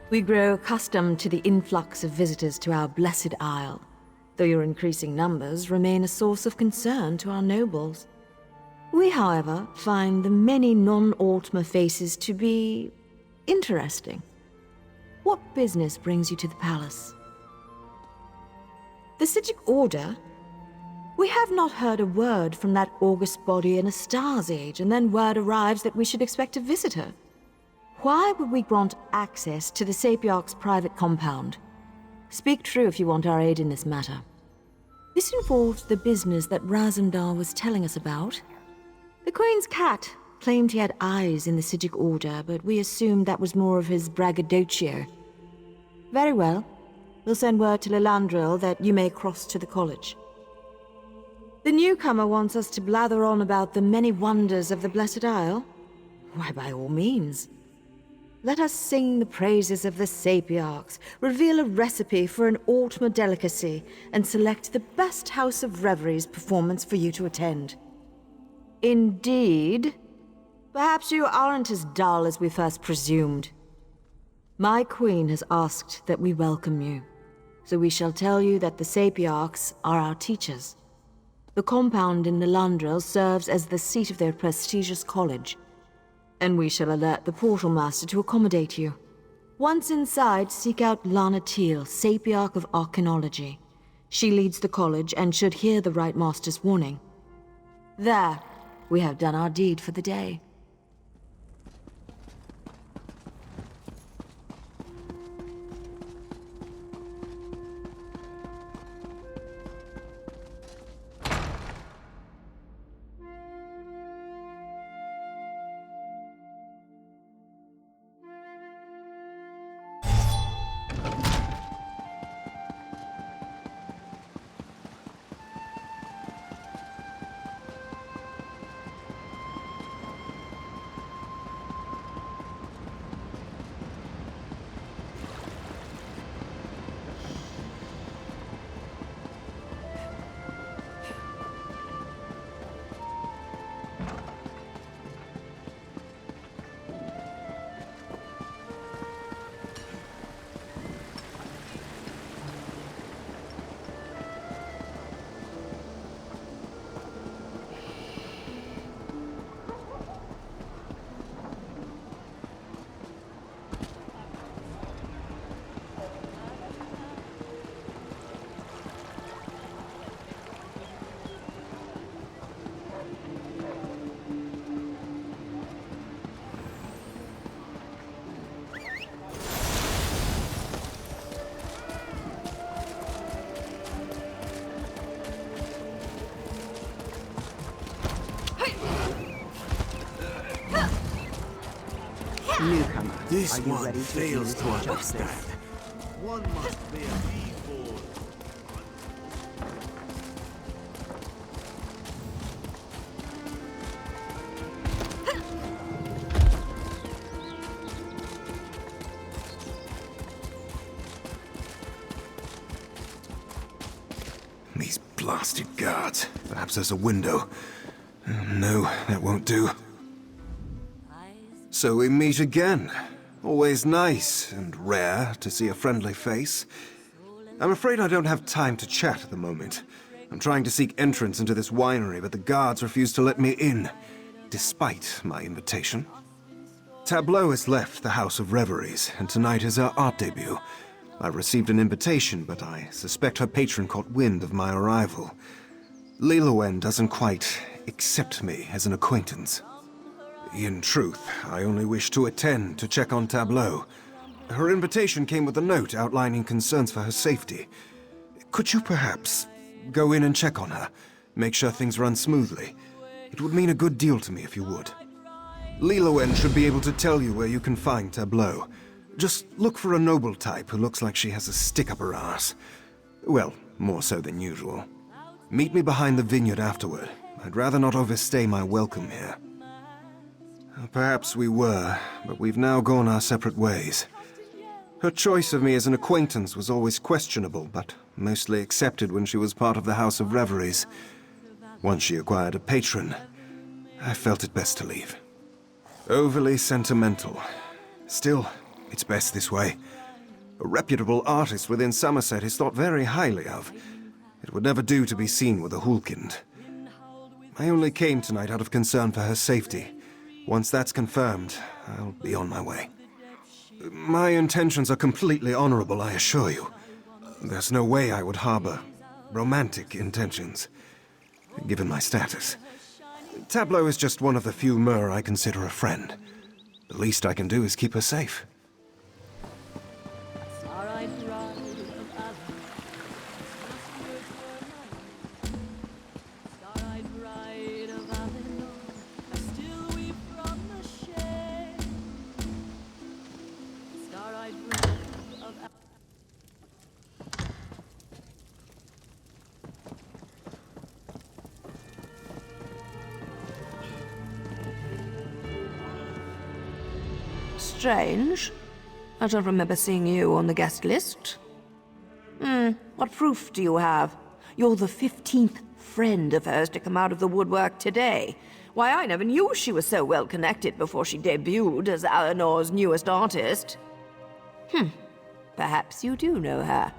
We grow accustomed to the influx of visitors to our blessed isle, though your increasing numbers remain a source of concern to our nobles. We, however, find the many non-Altmer faces to be interesting. What business brings you to the palace? The Psijic Order? We have not heard a word from that august body in a star's age, and then word arrives that we should expect a visitor. Why would we grant access to the Sapiarch's private compound? Speak true if you want our aid in this matter. This involves the business that Razumdar was telling us about. The Queen's cat claimed he had eyes in the Psijic Order, but we assumed that was more of his braggadocio. Very well. We'll send word to Lilandril that you may cross to the college. The newcomer wants us to blather on about the many wonders of the Blessed Isle. Why, by all means. Let us sing the praises of the Sapiarchs, reveal a recipe for an Altmer delicacy, and select the best House of Reveries performance for you to attend. Indeed. Perhaps you aren't as dull as we first presumed. My queen has asked that we welcome you, so we shall tell you that the Sapiarchs are our teachers. The compound in Lilandril serves as the seat of their prestigious college, and we shall alert the Portal Master to accommodate you. Once inside, seek out Lana Teal, Sapiarch of Archaeology. She leads the college and should hear the Right Master's warning. There, we have done our deed for the day. Newcomer, This are you one ready to fails to use understand. justice? One must be a reborn. These blasted guards. Perhaps there's a window. No, that won't do. So we meet again. Always nice and rare to see a friendly face. I'm afraid I don't have time to chat at the moment. I'm trying to seek entrance into this winery, but the guards refuse to let me in, despite my invitation. Tableau has left the House of Reveries, and tonight is her art debut. I received an invitation, but I suspect her patron caught wind of my arrival. Lilowen doesn't quite accept me as an acquaintance. In truth, I only wish to attend to check on Tableau. Her invitation came with a note outlining concerns for her safety. Could you perhaps go in and check on her? Make sure things run smoothly. It would mean a good deal to me if you would. Lilowen should be able to tell you where you can find Tableau. Just look for a noble type who looks like she has a stick up her ass. Well, more so than usual. Meet me behind the vineyard afterward. I'd rather not overstay my welcome here. Perhaps we were, but we've now gone our separate ways. Her choice of me as an acquaintance was always questionable, but mostly accepted when she was part of the House of Reveries. Once she acquired a patron, I felt it best to leave. Overly sentimental. Still, it's best this way. A reputable artist within Somerset is thought very highly of. It would never do to be seen with a Hulkind. I only came tonight out of concern for her safety. Once that's confirmed, I'll be on my way. My intentions are completely honorable, I assure you. There's no way I would harbor romantic intentions, given my status. Tableau is just one of the few Mer I consider a friend. The least I can do is keep her safe. Strange. I don't remember seeing you on the guest list. What proof do you have? You're the 15th friend of hers to come out of the woodwork today. Why, I never knew she was so well connected before she debuted as Eleanor's newest artist. Perhaps you do know her.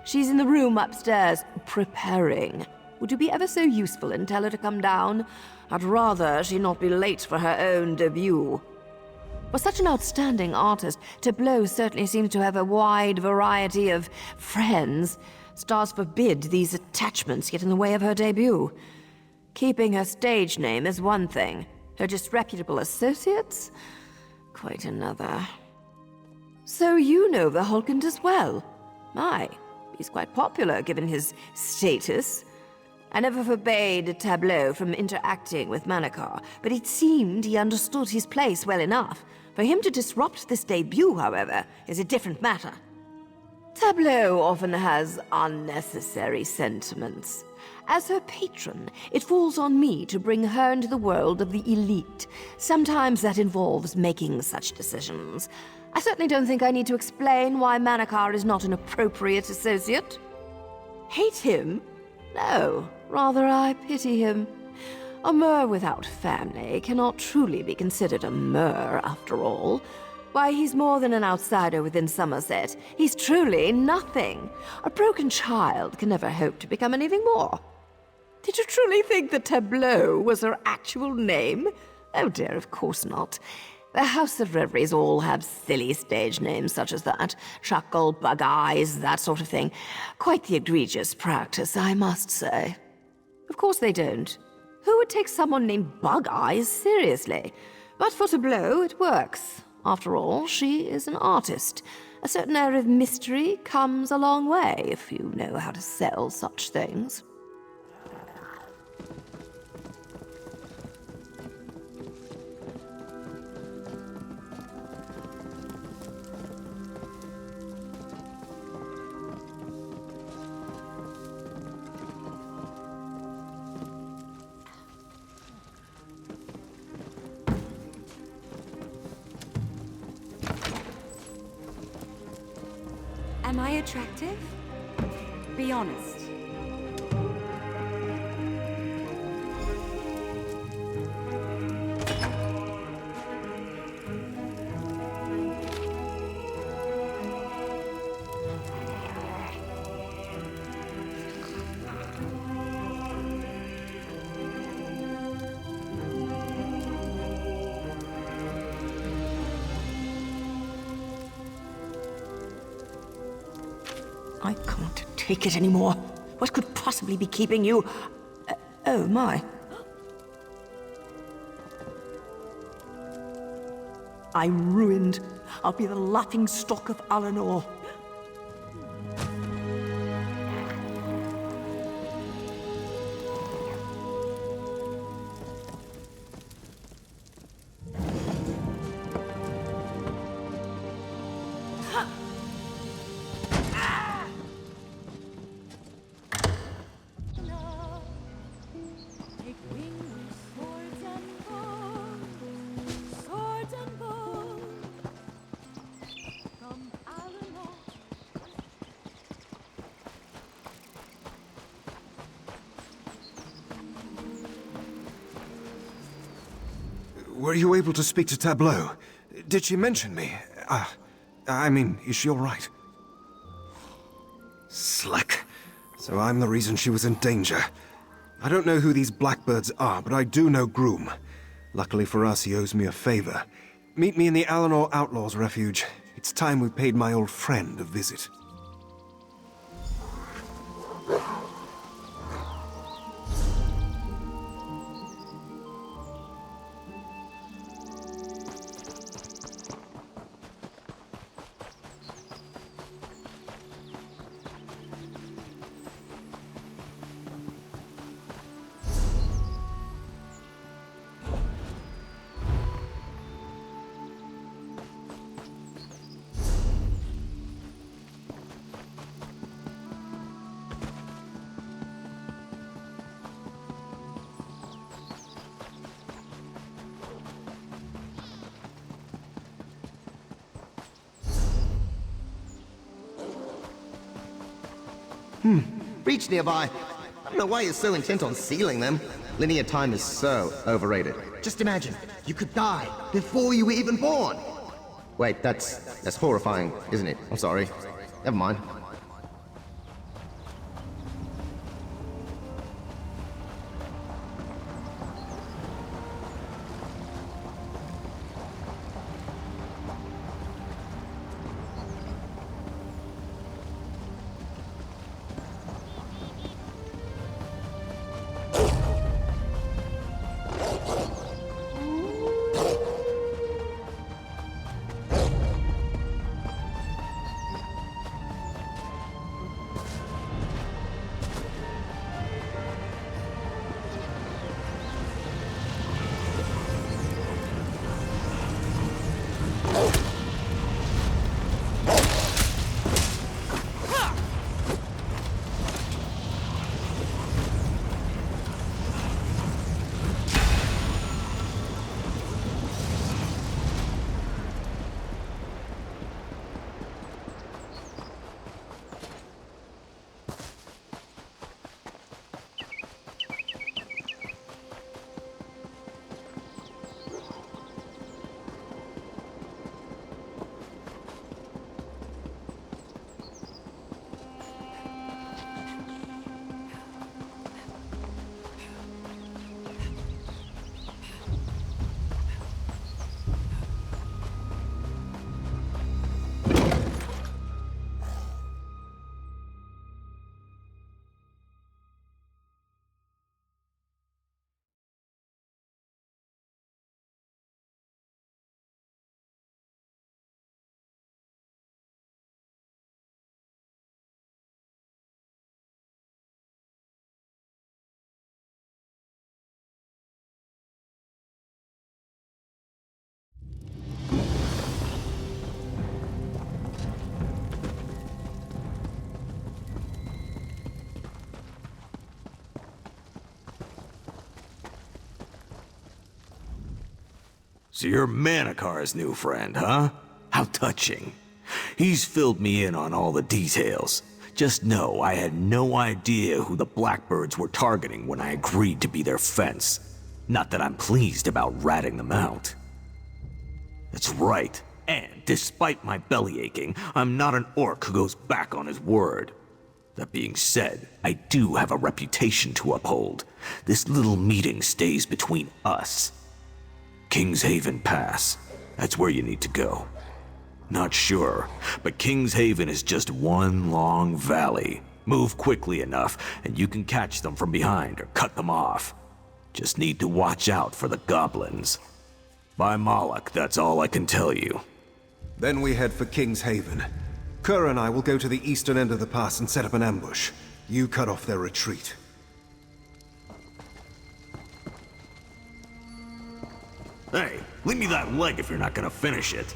She's in the room upstairs, preparing. Would you be ever so useful and tell her to come down? I'd rather she not be late for her own debut. For such an outstanding artist, Tableau certainly seems to have a wide variety of friends. Stars forbid these attachments get in the way of her debut. Keeping her stage name is one thing. Her disreputable associates? Quite another. So you know the Hulkind as well? My, he's quite popular given his status. I never forbade Tableau from interacting with Manachar, but it seemed he understood his place well enough. For him to disrupt this debut, however, is a different matter. Tableau often has unnecessary sentiments. As her patron, it falls on me to bring her into the world of the elite. Sometimes that involves making such decisions. I certainly don't think I need to explain why Manachar is not an appropriate associate. Hate him? No, rather I pity him. A Mer without family cannot truly be considered a Mer, after all. Why, he's more than an outsider within Somerset. He's truly nothing. A broken child can never hope to become anything more. Did you truly think that Tableau was her actual name? Oh dear, of course not. The House of Reveries all have silly stage names such as that. Chuckle, Bug Eyes, that sort of thing. Quite the egregious practice, I must say. Of course they don't. Who would take someone named Bug Eyes seriously? But for Tableau, it works. After all, she is an artist. A certain air of mystery comes a long way if you know how to sell such things. Am I attractive? Be honest. I can't take it anymore. What could possibly be keeping you... oh, my. I'm ruined. I'll be the laughingstock of Eleanor. Were you able to speak to Tableau? Did she mention me? I mean, is she all right? Slick. So I'm the reason she was in danger. I don't know who these blackbirds are, but I do know Groom. Luckily for us, he owes me a favor. Meet me in the Alinor Outlaws Refuge. It's time we paid my old friend a visit. Reach nearby. I don't know why you're so intent on sealing them. Linear time is so overrated. Just imagine, you could die before you were even born. Wait, that's horrifying, isn't it? I'm sorry. Never mind. So you're Manikar's new friend, huh? How touching. He's filled me in on all the details. Just know I had no idea who the Blackbirds were targeting when I agreed to be their fence. Not that I'm pleased about ratting them out. That's right. And despite my belly aching, I'm not an orc who goes back on his word. That being said, I do have a reputation to uphold. This little meeting stays between us. Kingshaven Pass. That's where you need to go. Not sure, but Kingshaven is just one long valley. Move quickly enough, and you can catch them from behind or cut them off. Just need to watch out for the goblins. By Moloch, that's all I can tell you. Then we head for Kingshaven. Kerr and I will go to the eastern end of the pass and set up an ambush. You cut off their retreat. Hey, leave me that leg if you're not gonna finish it.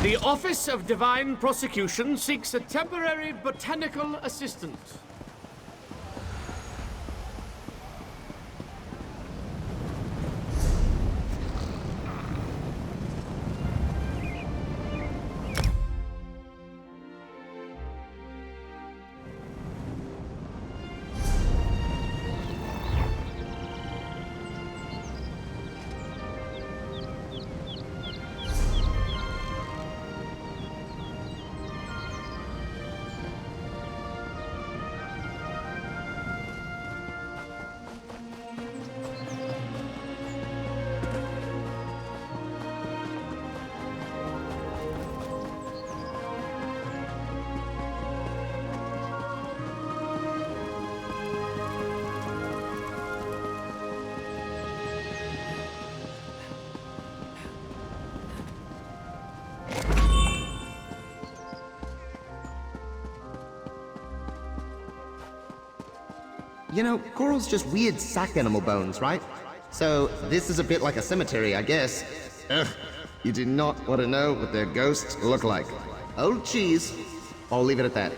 The Office of Divine Prosecution seeks a temporary botanical assistant. You know, coral's just weird sack animal bones, right? So, this is a bit like a cemetery, I guess. Ugh, you do not want to know what their ghosts look like. Old cheese. I'll leave it at that.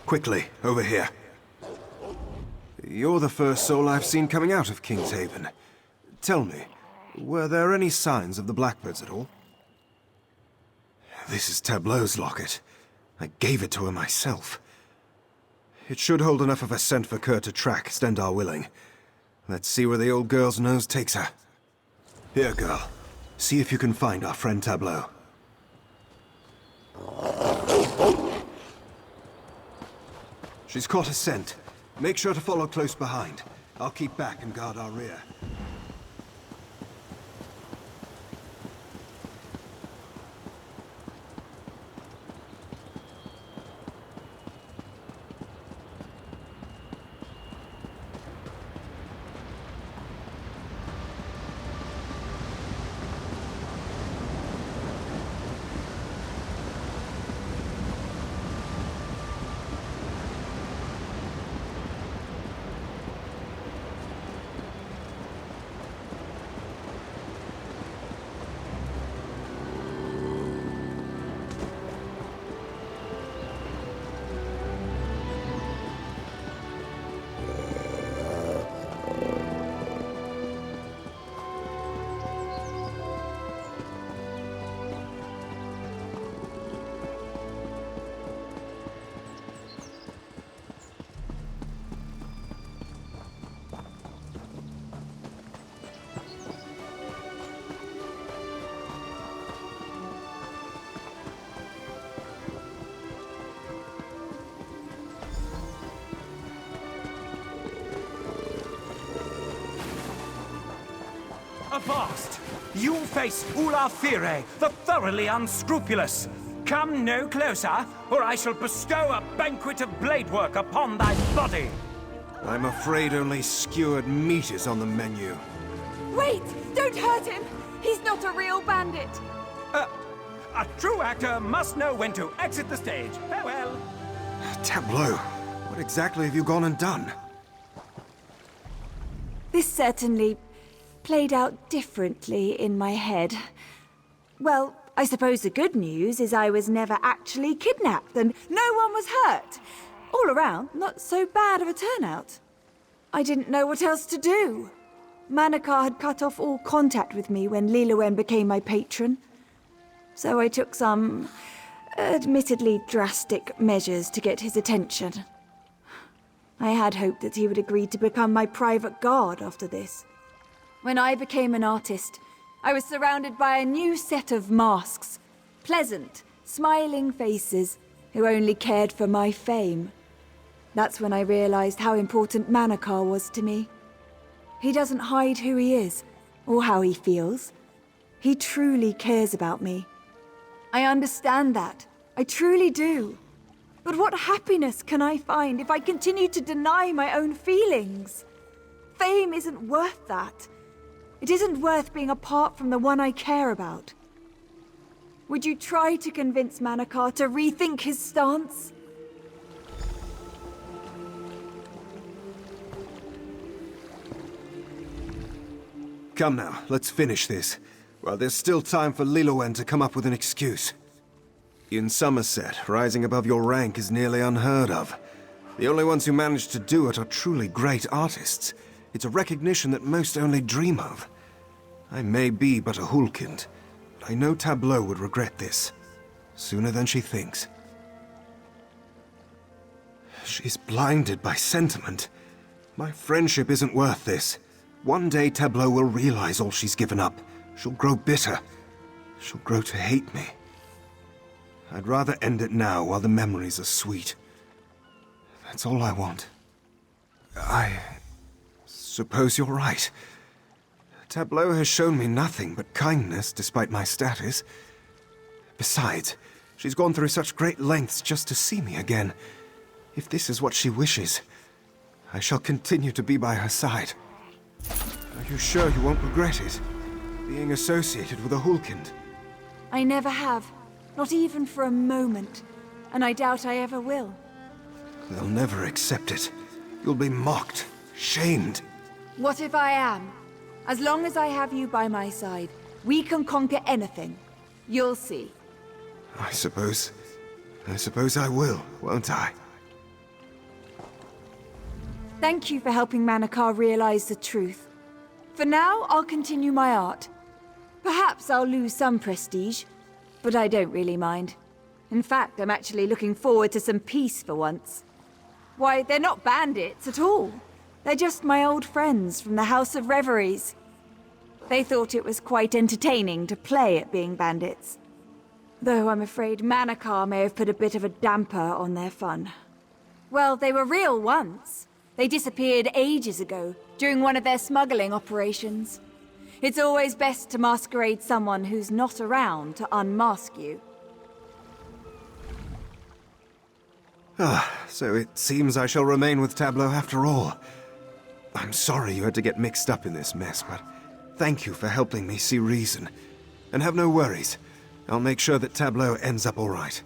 Quickly, over here. You're the first soul I've seen coming out of King's Haven. Tell me, were there any signs of the Blackbirds at all? This is Tableau's locket. I gave it to her myself. It should hold enough of a scent for Kerr to track, Stendar willing. Let's see where the old girl's nose takes her. Here, girl. See if you can find our friend Tableau. She's caught a scent. Make sure to follow close behind. I'll keep back and guard our rear. Avast! You face Ulafire, the thoroughly unscrupulous. Come no closer, or I shall bestow a banquet of blade work upon thy body. I'm afraid only skewered meat is on the menu. Wait! Don't hurt him! He's not a real bandit! A true actor must know when to exit the stage. Farewell. Tableau, what exactly have you gone and done? This certainly played out differently in my head. Well, I suppose the good news is I was never actually kidnapped and no one was hurt. All around, not so bad of a turnout. I didn't know what else to do. Manakar had cut off all contact with me when Lilowen became my patron. So I took some, admittedly drastic measures to get his attention. I had hoped that he would agree to become my private guard after this. When I became an artist, I was surrounded by a new set of masks. Pleasant, smiling faces who only cared for my fame. That's when I realized how important Manakar was to me. He doesn't hide who he is, or how he feels. He truly cares about me. I understand that. I truly do. But what happiness can I find if I continue to deny my own feelings? Fame isn't worth that. It isn't worth being apart from the one I care about. Would you try to convince Manakar to rethink his stance? Come now, let's finish this. Well, there's still time for Lillowen to come up with an excuse. In Somerset, rising above your rank is nearly unheard of. The only ones who manage to do it are truly great artists. It's a recognition that most only dream of. I may be but a Hulkind, but I know Tableau would regret this. Sooner than she thinks. She's blinded by sentiment. My friendship isn't worth this. One day Tableau will realize all she's given up. She'll grow bitter. She'll grow to hate me. I'd rather end it now while the memories are sweet. That's all I want. I suppose you're right. Tableau has shown me nothing but kindness despite my status. Besides, she's gone through such great lengths just to see me again. If this is what she wishes, I shall continue to be by her side. Are you sure you won't regret it? Being associated with a Hulkind? I never have. Not even for a moment. And I doubt I ever will. They'll never accept it. You'll be mocked, shamed. What if I am? As long as I have you by my side, we can conquer anything. You'll see. I suppose I will, won't I? Thank you for helping Manakar realize the truth. For now, I'll continue my art. Perhaps I'll lose some prestige, but I don't really mind. In fact, I'm actually looking forward to some peace for once. Why, they're not bandits at all. They're just my old friends from the House of Reveries. They thought it was quite entertaining to play at being bandits. Though I'm afraid Manakar may have put a bit of a damper on their fun. Well, they were real once. They disappeared ages ago, during one of their smuggling operations. It's always best to masquerade someone who's not around to unmask you. So it seems I shall remain with Tableau after all. I'm sorry you had to get mixed up in this mess, but thank you for helping me see reason. And have no worries. I'll make sure that Tableau ends up all right.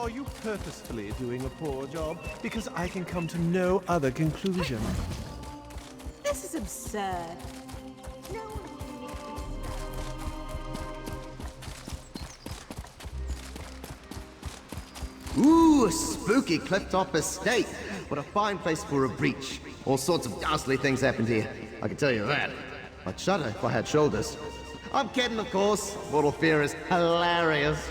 are you purposefully doing a poor job? Because I can come to no other conclusion. This is absurd. No one can Ooh, a spooky cliff-top estate. What a fine place for a breach. All sorts of ghastly things happened here. I can tell you that. I'd shudder if I had shoulders. I'm kidding, of course. Mortal fear is hilarious.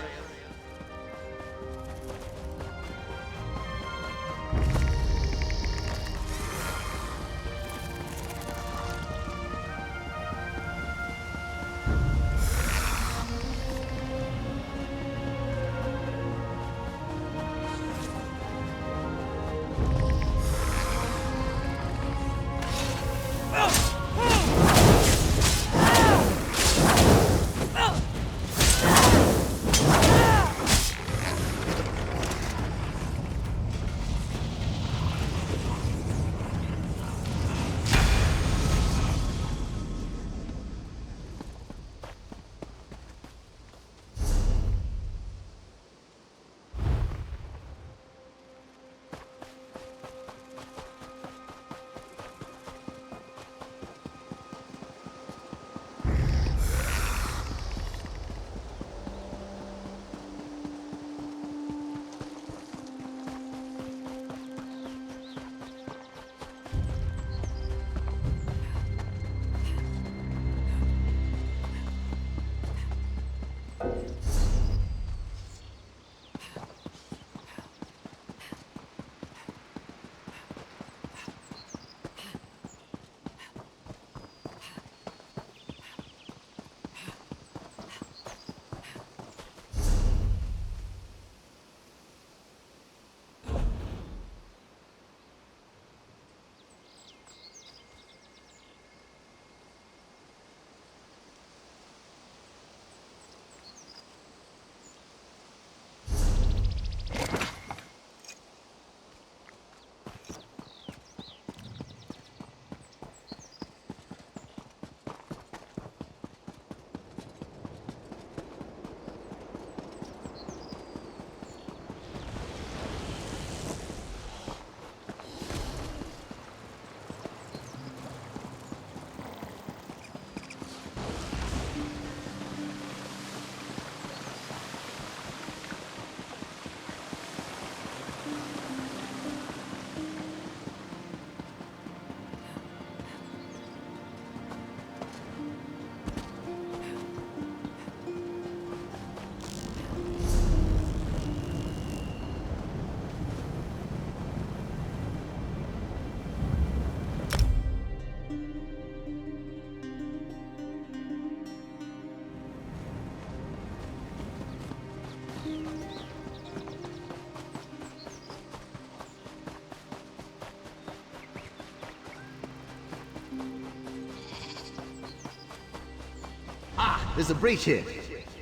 There's a breach here.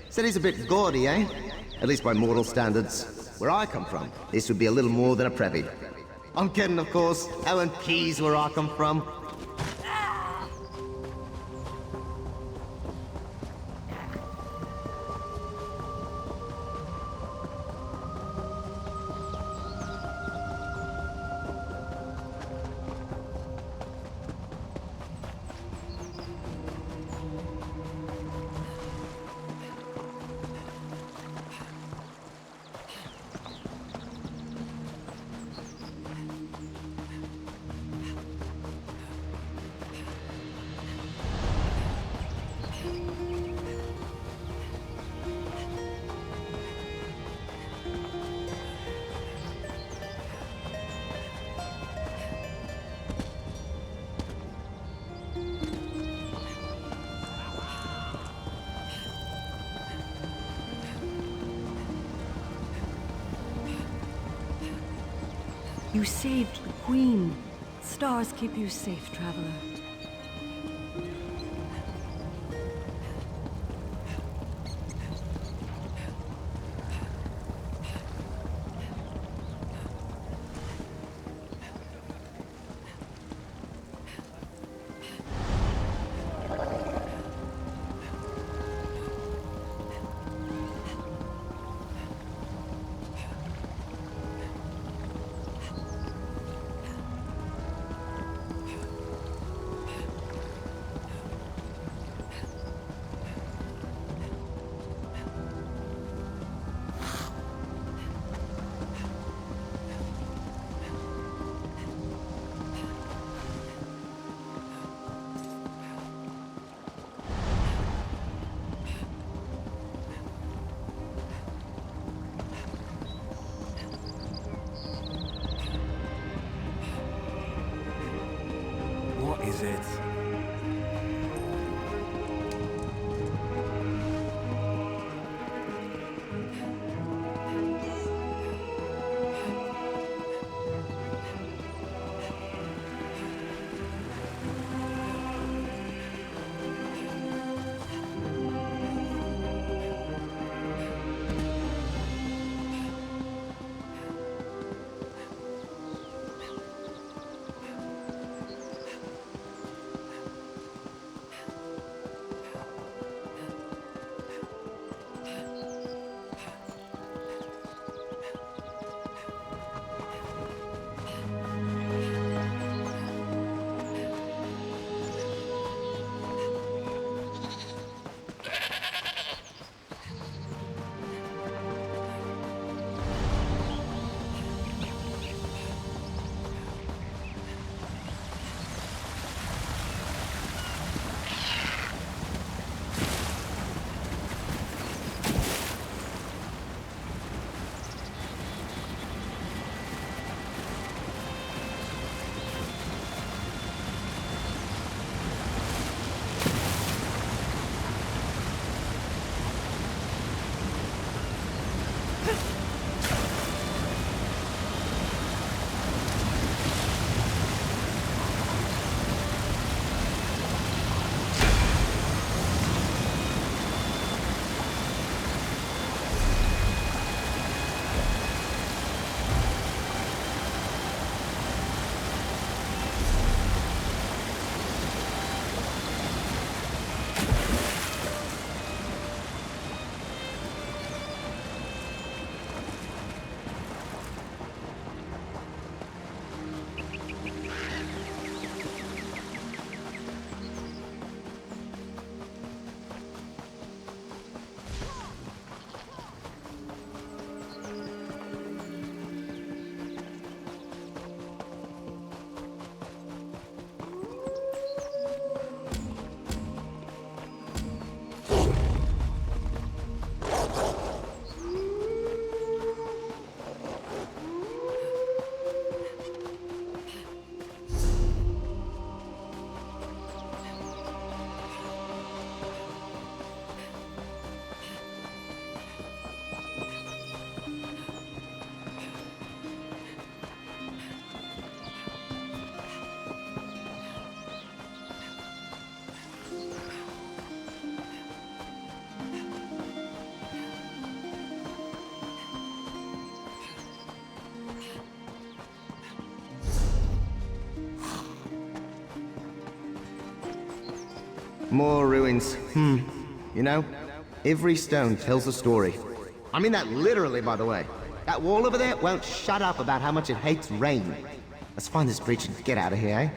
Said he's a bit gaudy, eh? At least by mortal standards. Where I come from, this would be a little more than a preppy. I'm kidding, of course. Owen Keys, where I come from. You saved the Queen. Stars keep you safe, traveler. it? More ruins. You know, every stone tells a story. I mean that literally, by the way. That wall over there won't shut up about how much it hates rain. Let's find this bridge and get out of here, eh?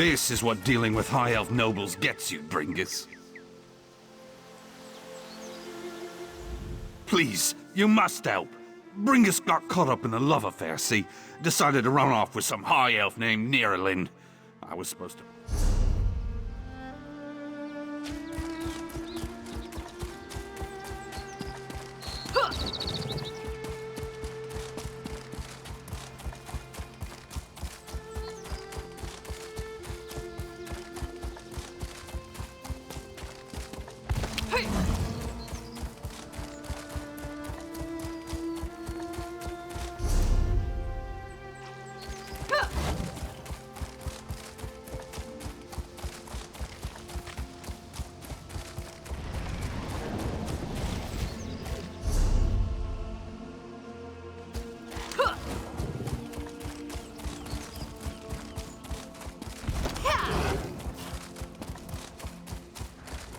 This is what dealing with High Elf nobles gets you, Bringus. Please, you must help. Bringus got caught up in a love affair, see? Decided to run off with some High Elf named Nirelin. I was supposed to...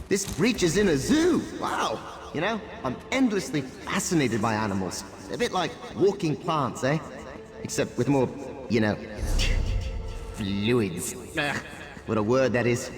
This breach is in a zoo! Wow! You know, I'm endlessly fascinated by animals. A bit like walking plants, eh? Except with more, you know, fluids. Ugh, what a word that is.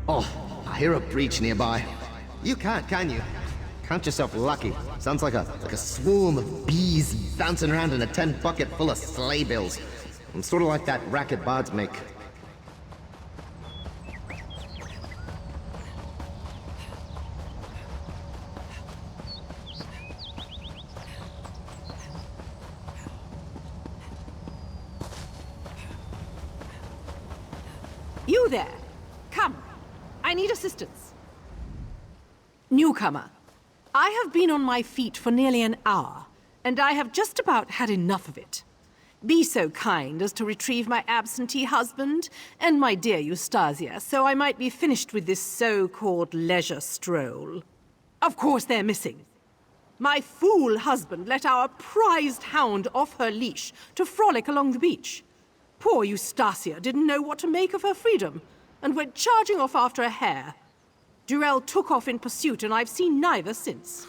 Oh, I hear a breach nearby. You can't, can you? Count yourself lucky. Sounds like a swarm of bees bouncing around in a tin bucket full of sleigh bills. I'm sort of like that racket bards make. You there! Come! I need assistance. Newcomer, I have been on my feet for nearly an hour, and I have just about had enough of it. Be so kind as to retrieve my absentee husband and my dear Eustasia, so I might be finished with this so-called leisure stroll. Of course they're missing. My fool husband let our prized hound off her leash to frolic along the beach. Poor Eustasia didn't know what to make of her freedom, and went charging off after a hare. Durell took off in pursuit, and I've seen neither since.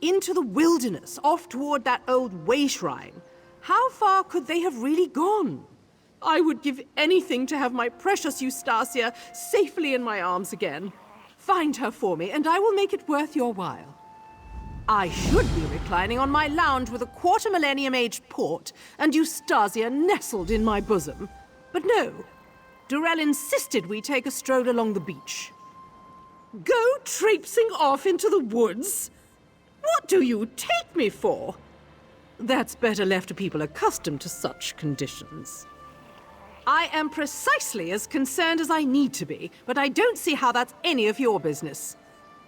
Into the wilderness, off toward that old way shrine. How far could they have really gone? I would give anything to have my precious Eustasia safely in my arms again. Find her for me, and I will make it worth your while. I should be reclining on my lounge with a quarter-millennium-aged port, and Eustasia nestled in my bosom. But no, Durell insisted we take a stroll along the beach. Go traipsing off into the woods? What do you take me for? That's better left to people accustomed to such conditions. I am precisely as concerned as I need to be, but I don't see how that's any of your business.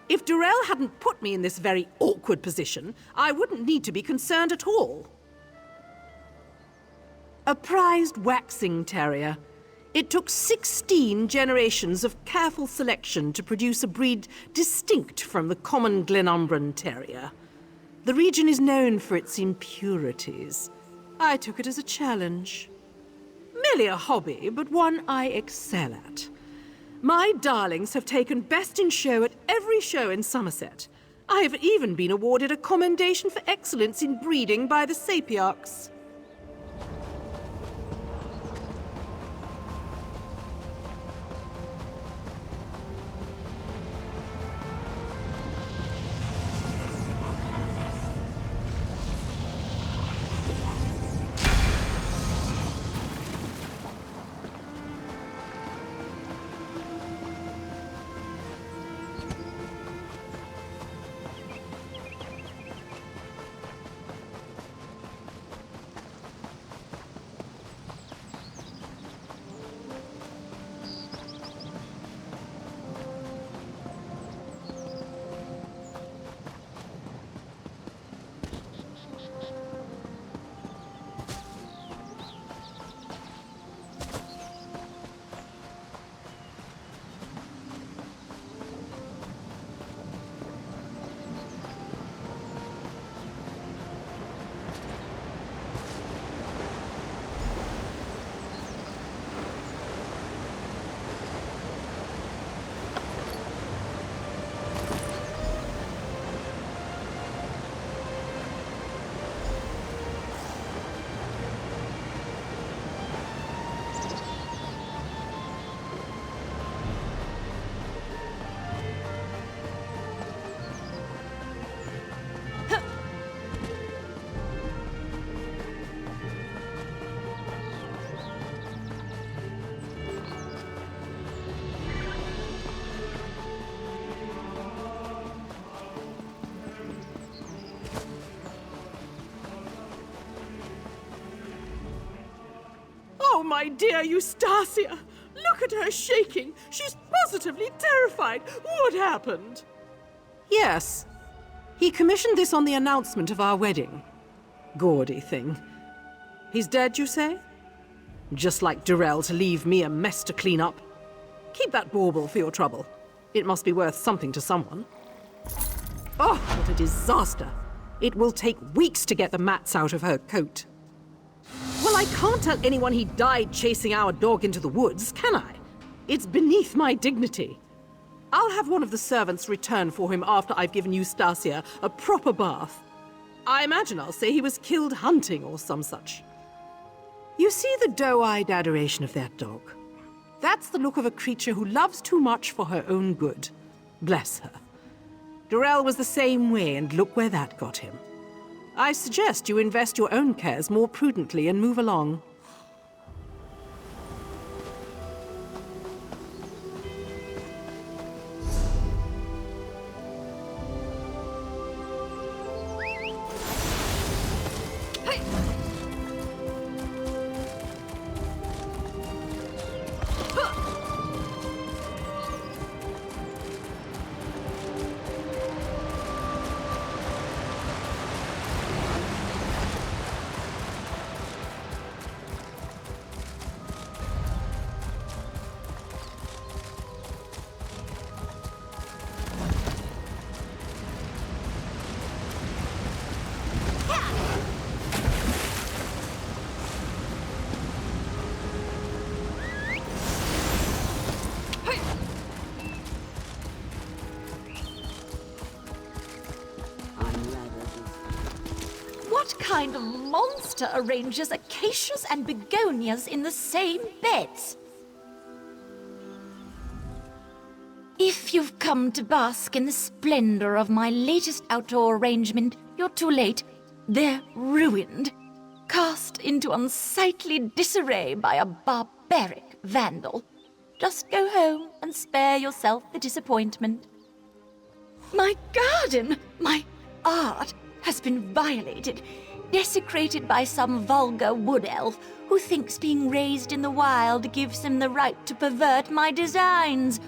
If Durell hadn't put me in this very awkward position, I wouldn't need to be concerned at all. A prized waxing terrier. It took 16 generations of careful selection to produce a breed distinct from the common Glenumbran Terrier. The region is known for its impurities. I took it as a challenge. Merely a hobby, but one I excel at. My darlings have taken best in show at every show in Somerset. I have even been awarded a commendation for excellence in breeding by the Sapiarchs. Oh, my dear Eustacia! Look at her shaking! She's positively terrified! What happened? Yes. He commissioned this on the announcement of our wedding. Gaudy thing. He's dead, you say? Just like Durrell to leave me a mess to clean up. Keep that bauble for your trouble. It must be worth something to someone. Oh, what a disaster! It will take weeks to get the mats out of her coat. Well, I can't tell anyone he died chasing our dog into the woods, can I? It's beneath my dignity. I'll have one of the servants return for him after I've given Eustacia a proper bath. I imagine I'll say he was killed hunting or some such. You see the doe-eyed adoration of that dog? That's the look of a creature who loves too much for her own good. Bless her. Durrell was the same way, and look where that got him. I suggest you invest your own cares more prudently and move along. What kind of monster arranges acacias and begonias in the same beds? If you've come to bask in the splendor of my latest outdoor arrangement, you're too late. They're ruined, cast into unsightly disarray by a barbaric vandal. Just go home and spare yourself the disappointment. My garden, my art, has been violated, desecrated by some vulgar wood elf who thinks being raised in the wild gives him the right to pervert my designs.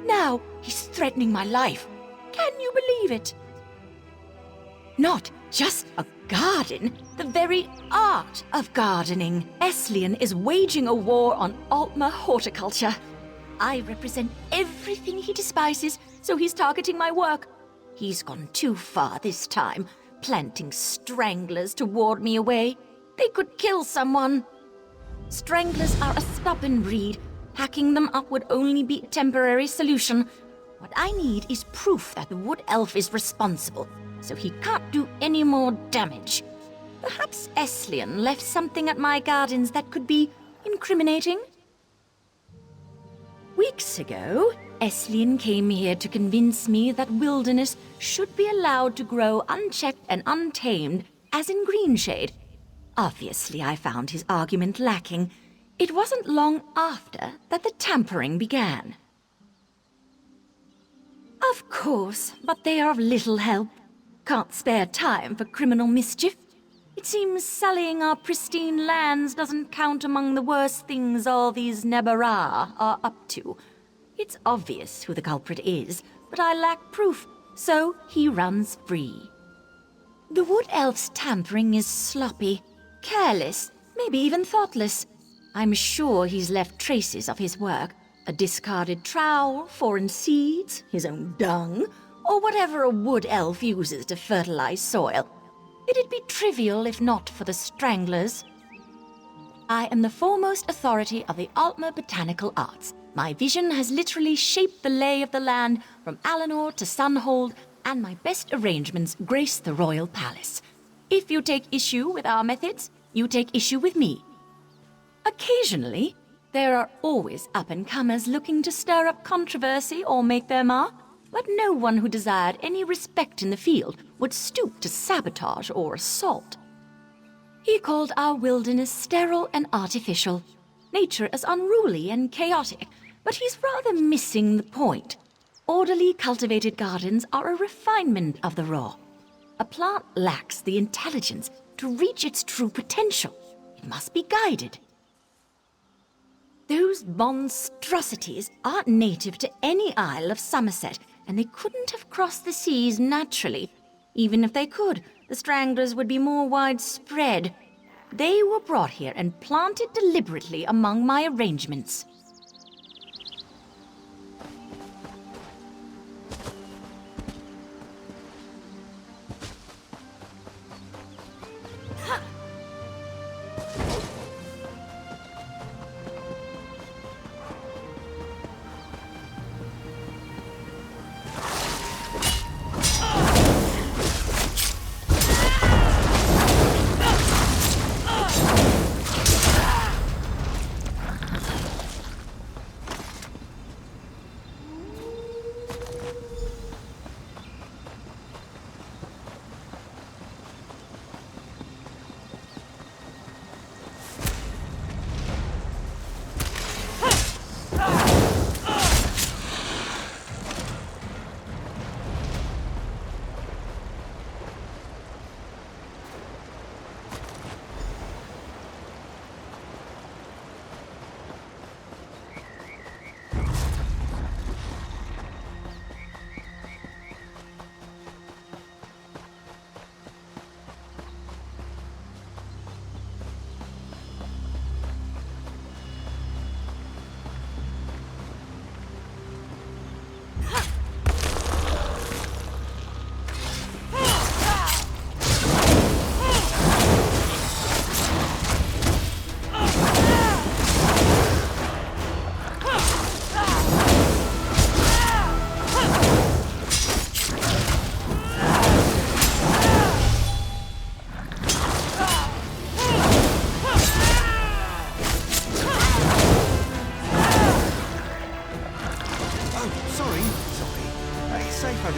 Now he's threatening my life. Can you believe it? Not just a garden, the very art of gardening. Eslian is waging a war on Altmer horticulture. I represent everything he despises, so he's targeting my work. He's gone too far this time, planting stranglers to ward me away. They could kill someone. Stranglers are a stubborn breed. Hacking them up would only be a temporary solution. What I need is proof that the wood elf is responsible, so he can't do any more damage. Perhaps Eslian left something at my gardens that could be incriminating? Weeks ago, Eslian came here to convince me that wilderness should be allowed to grow unchecked and untamed, as in Greenshade. Obviously, I found his argument lacking. It wasn't long after that the tampering began. Of course, but they are of little help. Can't spare time for criminal mischief. It seems sullying our pristine lands doesn't count among the worst things all these Nebara are up to. It's obvious who the culprit is, but I lack proof, so he runs free. The wood elf's tampering is sloppy, careless, maybe even thoughtless. I'm sure he's left traces of his work. A discarded trowel, foreign seeds, his own dung, or whatever a wood elf uses to fertilize soil. It'd be trivial if not for the stranglers. I am the foremost authority of the Altmer botanical arts. My vision has literally shaped the lay of the land from Alinor to Sunhold, and my best arrangements grace the royal palace. If you take issue with our methods, you take issue with me. Occasionally, there are always up-and-comers looking to stir up controversy or make their mark, but no one who desired any respect in the field would stoop to sabotage or assault. He called our wilderness sterile and artificial, nature as unruly and chaotic, but he's rather missing the point. Orderly cultivated gardens are a refinement of the raw. A plant lacks the intelligence to reach its true potential. It must be guided. Those monstrosities aren't native to any isle of Somerset, and they couldn't have crossed the seas naturally. Even if they could, the stranglers would be more widespread. They were brought here and planted deliberately among my arrangements.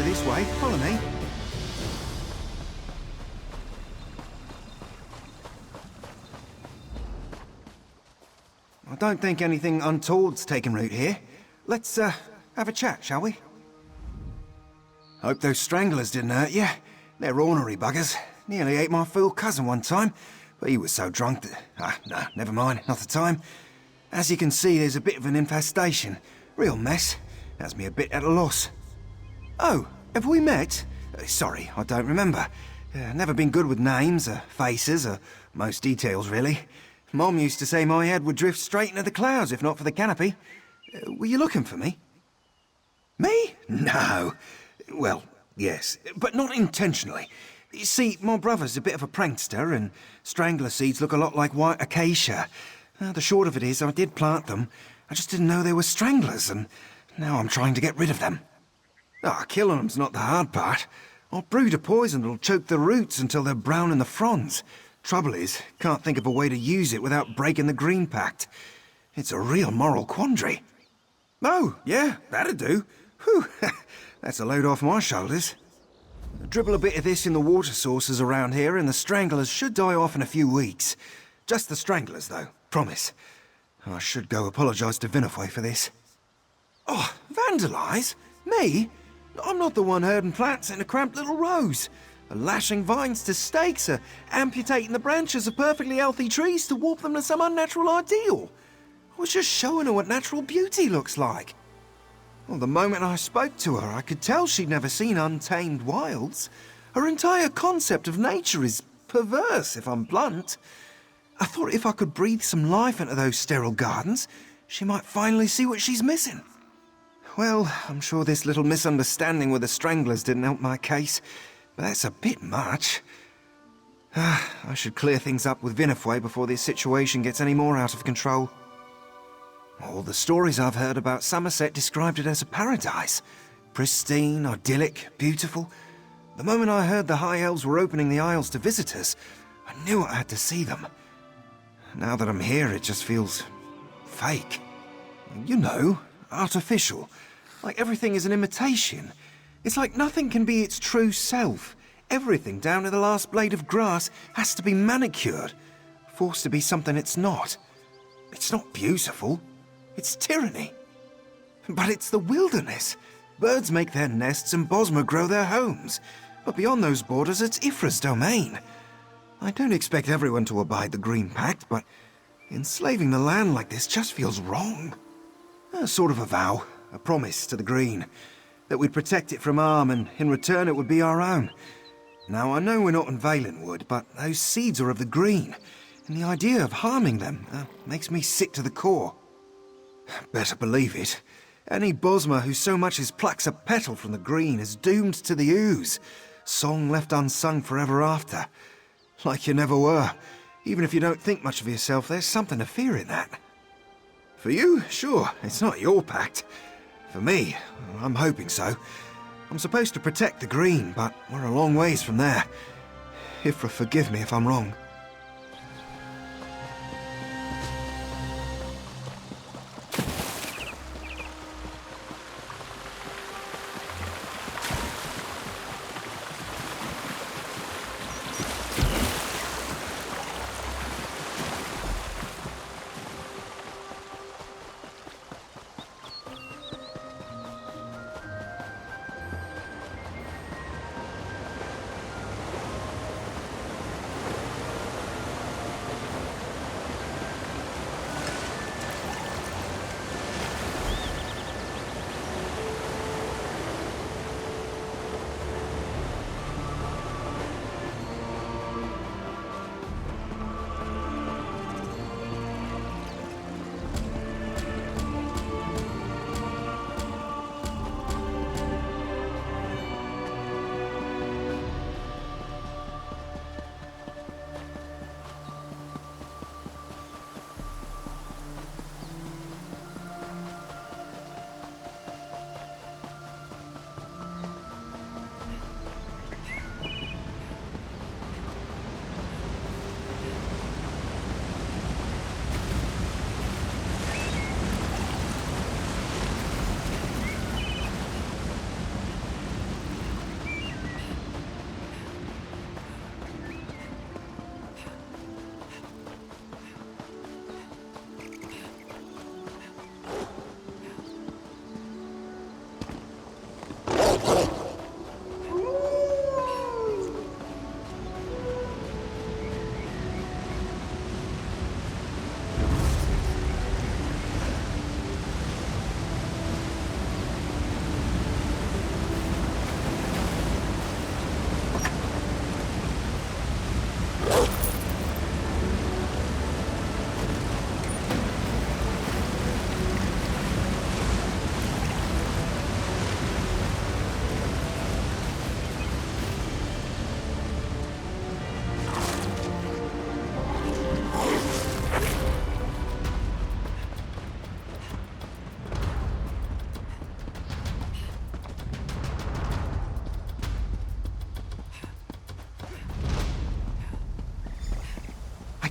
This way, follow me. I don't think anything untoward's taken root here. Let's, have a chat, shall we? Hope those stranglers didn't hurt you. They're ornery buggers. Nearly ate my fool cousin one time, but he was so drunk that... no, never mind, not the time. As you can see, there's a bit of an infestation. Real mess. Has me a bit at a loss. Oh, have we met? Sorry, I don't remember. Never been good with names, or faces, or most details, really. Mom used to say my head would drift straight into the clouds if not for the canopy. Were you looking for me? Me? No. Well, yes, but not intentionally. You see, my brother's a bit of a prankster, and strangler seeds look a lot like white acacia. The short of it is, I did plant them. I just didn't know they were stranglers, and now I'm trying to get rid of them. Killing them's not the hard part. I'll brew a poison that'll choke the roots until they're brown in the fronds. Trouble is, can't think of a way to use it without breaking the Green Pact. It's a real moral quandary. Oh, yeah, that'd do. Whew, that's a load off my shoulders. Dribble a bit of this in the water sources around here and the stranglers should die off in a few weeks. Just the stranglers, though, promise. I should go apologise to Vinifwe for this. Oh, vandalise? Me? I'm not the one herding plants in a cramped little rose. Lashing vines to stakes, amputating the branches of perfectly healthy trees to warp them to some unnatural ideal. I was just showing her what natural beauty looks like. Well, the moment I spoke to her, I could tell she'd never seen untamed wilds. Her entire concept of nature is perverse, if I'm blunt. I thought if I could breathe some life into those sterile gardens, she might finally see what she's missing. Well, I'm sure this little misunderstanding with the stranglers didn't help my case, but that's a bit much. I should clear things up with Vinifwe before this situation gets any more out of control. All the stories I've heard about Somerset described it as a paradise. Pristine, idyllic, beautiful. The moment I heard the High Elves were opening the Isles to visitors, I knew I had to see them. Now that I'm here, it just feels fake. You know, artificial. Like everything is an imitation. It's like nothing can be its true self. Everything, down to the last blade of grass, has to be manicured. Forced to be something it's not. It's not beautiful. It's tyranny. But it's the wilderness. Birds make their nests and Bosmer grow their homes. But beyond those borders, it's Ifra's domain. I don't expect everyone to abide the Green Pact, but enslaving the land like this just feels wrong. Sort of a vow, a promise to the Green, that we'd protect it from harm and in return it would be our own. Now, I know we're not in Valenwood, but those seeds are of the Green, and the idea of harming them makes me sick to the core. Better believe it. Any Bosmer who so much as plucks a petal from the Green is doomed to the ooze. Song left unsung forever after. Like you never were. Even if you don't think much of yourself, there's something to fear in that. For you, sure, it's not your pact. For me, I'm hoping so. I'm supposed to protect the Green, but we're a long ways from there. Ifra, forgive me if I'm wrong.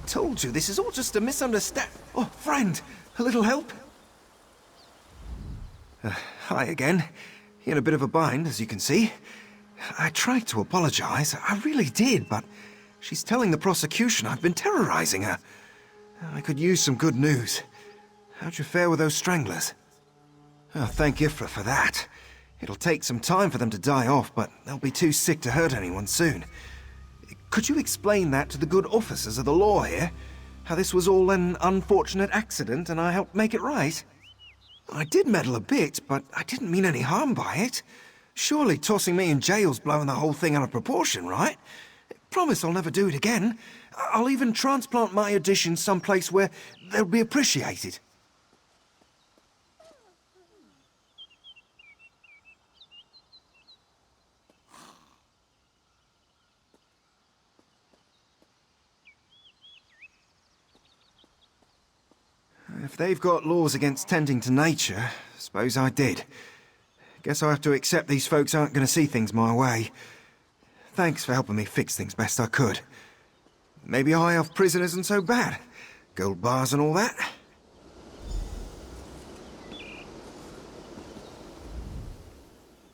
told you, this is all just a misunderstanding. Oh, friend, a little help? Hi again. In a bit of a bind, as you can see. I tried to apologize, I really did, but she's telling the prosecution I've been terrorizing her. I could use some good news. How'd you fare with those stranglers? Oh, thank Ifra for that. It'll take some time for them to die off, but they'll be too sick to hurt anyone soon. Could you explain that to the good officers of the law here? How this was all an unfortunate accident and I helped make it right? I did meddle a bit, but I didn't mean any harm by it. Surely tossing me in jail's blowing the whole thing out of proportion, right? Promise I'll never do it again. I'll even transplant my additions someplace where they'll be appreciated. If they've got laws against tending to nature, suppose I did. Guess I'll have to accept these folks aren't going to see things my way. Thanks for helping me fix things best I could. Maybe high off prison isn't so bad. Gold bars and all that.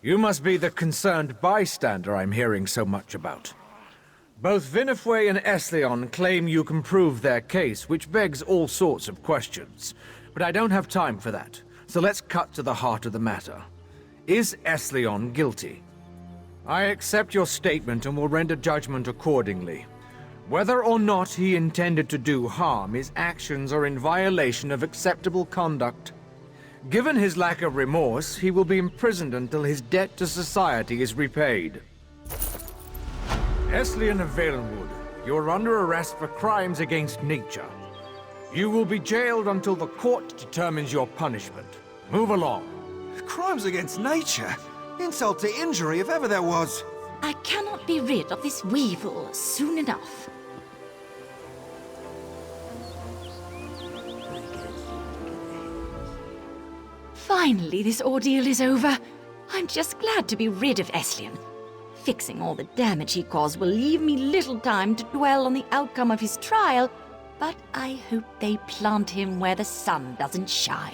You must be the concerned bystander I'm hearing so much about. Both Vinifwe and Esleon claim you can prove their case, which begs all sorts of questions. But I don't have time for that, so let's cut to the heart of the matter. Is Esleon guilty? I accept your statement and will render judgment accordingly. Whether or not he intended to do harm, his actions are in violation of acceptable conduct. Given his lack of remorse, he will be imprisoned until his debt to society is repaid. Esleon of Valenwood, you are under arrest for crimes against nature. You will be jailed until the court determines your punishment. Move along. Crimes against nature? Insult to injury if ever there was. I cannot be rid of this weevil soon enough. Finally, this ordeal is over. I'm just glad to be rid of Esleon. Fixing all the damage he caused will leave me little time to dwell on the outcome of his trial, but I hope they plant him where the sun doesn't shine.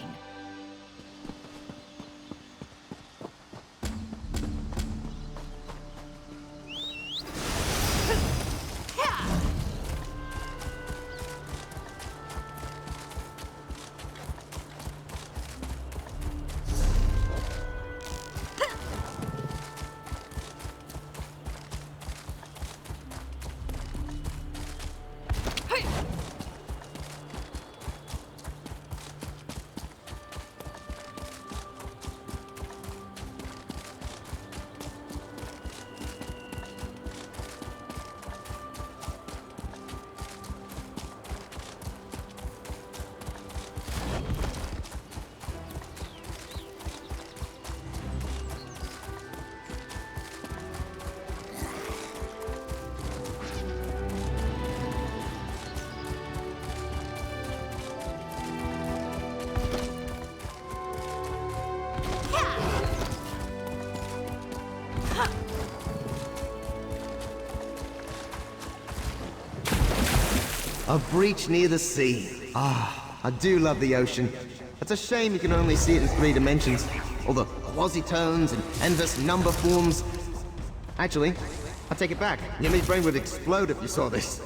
A breach near the sea. Ah, I do love the ocean. It's a shame you can only see it in 3 dimensions. All the quasi tones and endless number forms. Actually, I take it back. Your brain would explode if you saw this.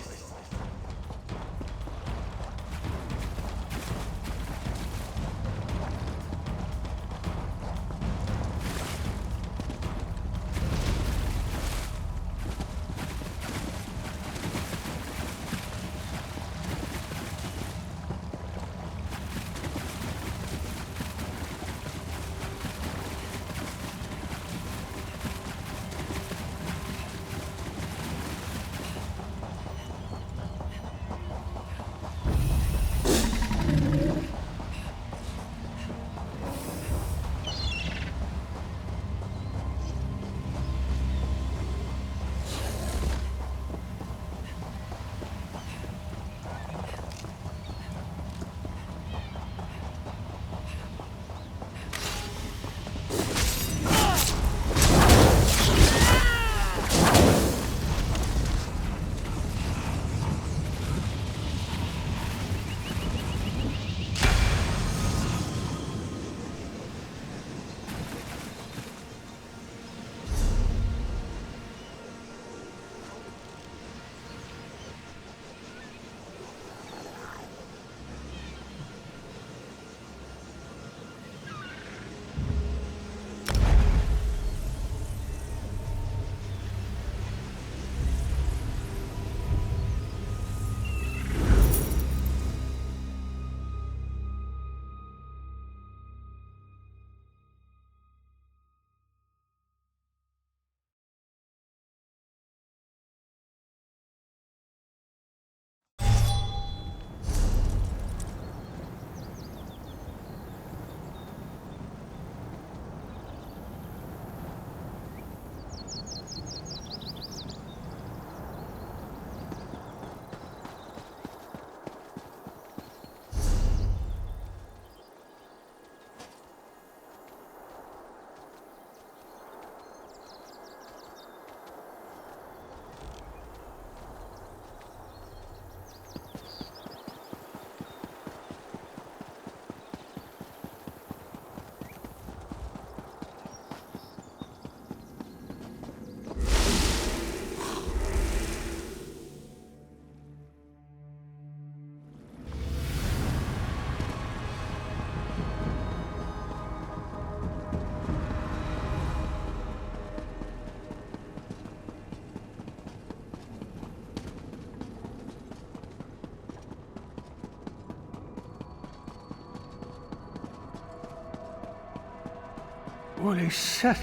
Wally Set,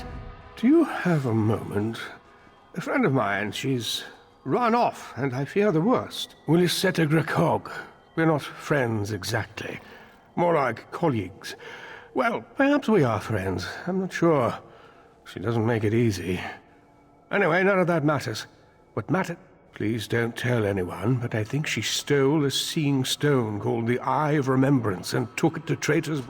do you have a moment? A friend of mine, she's run off, and I fear the worst. Willie Seta Grecog. We're not friends exactly. More like colleagues. Well, perhaps we are friends. I'm not sure. She doesn't make it easy. Anyway, none of that matters. What matters... Please don't tell anyone, but I think she stole a seeing stone called the Eye of Remembrance and took it to Traitor's...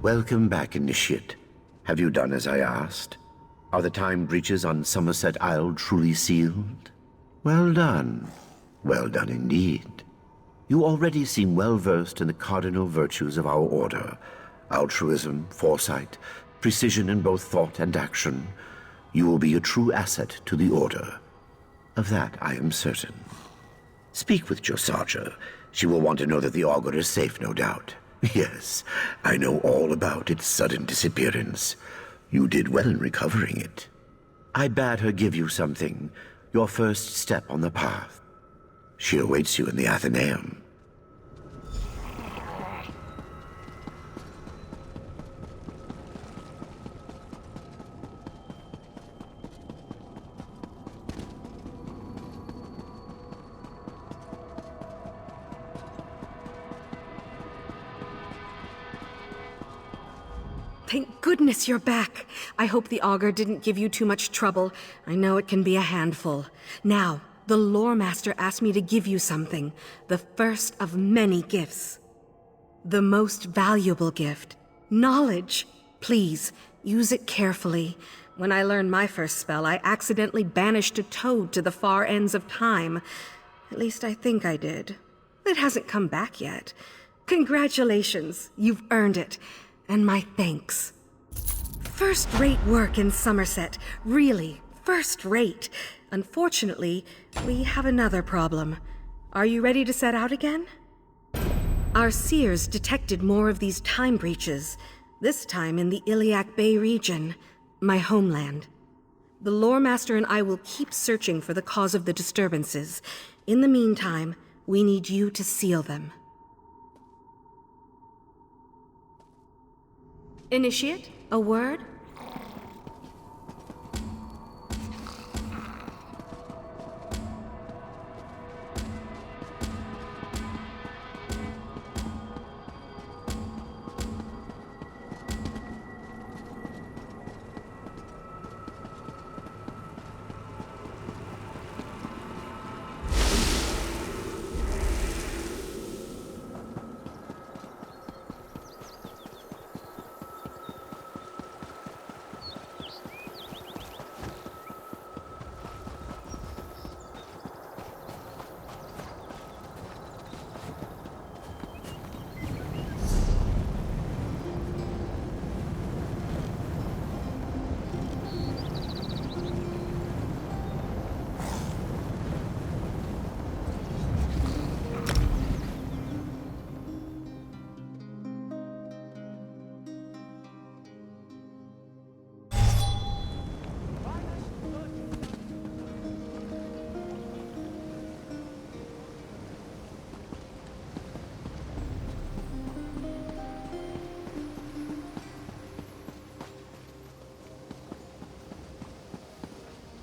Welcome back, Initiate. Have you done as I asked? Are the time breaches on Somerset Isle truly sealed? Well done. Well done indeed. You already seem well versed in the cardinal virtues of our order. Altruism, foresight, precision in both thought and action. You will be a true asset to the order. Of that I am certain. Speak with Josarja. She will want to know that the augur is safe, no doubt. Yes, I know all about its sudden disappearance. You did well in recovering it. I bade her give you something, your first step on the path. She awaits you in the Athenaeum. Thank goodness you're back. I hope the augur didn't give you too much trouble. I know it can be a handful. Now, the lore master asked me to give you something. The first of many gifts. The most valuable gift. Knowledge. Please, use it carefully. When I learned my first spell, I accidentally banished a toad to the far ends of time. At least I think I did. It hasn't come back yet. Congratulations. You've earned it. And my thanks. First-rate work in Somerset. Really, first-rate. Unfortunately, we have another problem. Are you ready to set out again? Our seers detected more of these time breaches, this time in the Iliac Bay region, my homeland. The lore master and I will keep searching for the cause of the disturbances. In the meantime, we need you to seal them. Initiate, a word?